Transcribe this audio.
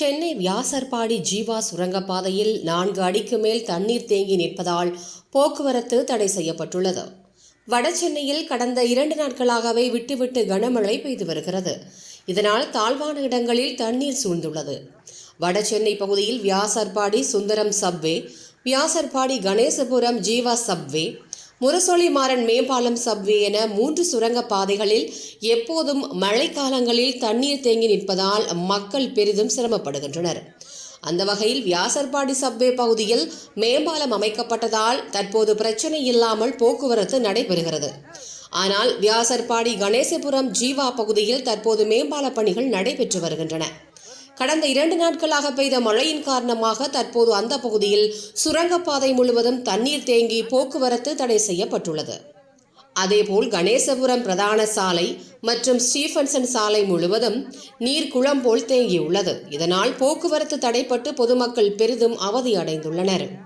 சென்னை வியாசர்பாடி ஜீவா சுரங்கப்பாதையில் 4 அடிக்கு மேல் தண்ணீர் தேங்கி நிற்பதால் போக்குவரத்து தடை செய்யப்பட்டுள்ளது. வடசென்னையில் கடந்த 2 நாட்களாகவே விட்டுவிட்டு கனமழை பெய்து வருகிறது. இதனால் தாழ்வான இடங்களில் தண்ணீர் சூழ்ந்துள்ளது. வடசென்னை பகுதியில் வியாசர்பாடி சுந்தரம் சப்வே, வியாசர்பாடி கணேசபுரம் ஜீவா சப்வே, முரசொலிமாறன் மேம்பாலம் சப்வே என 3 சுரங்கப் பாதைகளில் எப்போதும் மழைக்காலங்களில் தண்ணீர் தேங்கி நிற்பதால் மக்கள் பெரிதும் சிரமப்படுகின்றனர். அந்த வகையில் வியாசர்பாடி சப்வே பகுதியில் மேம்பாலம் அமைக்கப்பட்டதால் தற்போது பிரச்சனை இல்லாமல் போக்குவரத்து நடைபெறுகிறது. ஆனால் வியாசர்பாடி கணேசபுரம் ஜீவா பகுதியில் தற்போது மேம்பால பணிகள் நடைபெற்று வருகின்றன. கடந்த 2 நாட்களாக பெய்த மழையின் காரணமாக தற்போது அந்த பகுதியில் சுரங்கப்பாதை முழுவதும் தண்ணீர் தேங்கி போக்குவரத்து தடை செய்யப்பட்டுள்ளது. அதேபோல் கணேசபுரம் பிரதான சாலை மற்றும் ஸ்டீபன்சன் சாலை முழுவதும் நீர் குளம் போல் தேங்கியுள்ளது. இதனால் போக்குவரத்து தடைப்பட்டு பொதுமக்கள் பெரிதும் அவதியடைந்துள்ளனர்.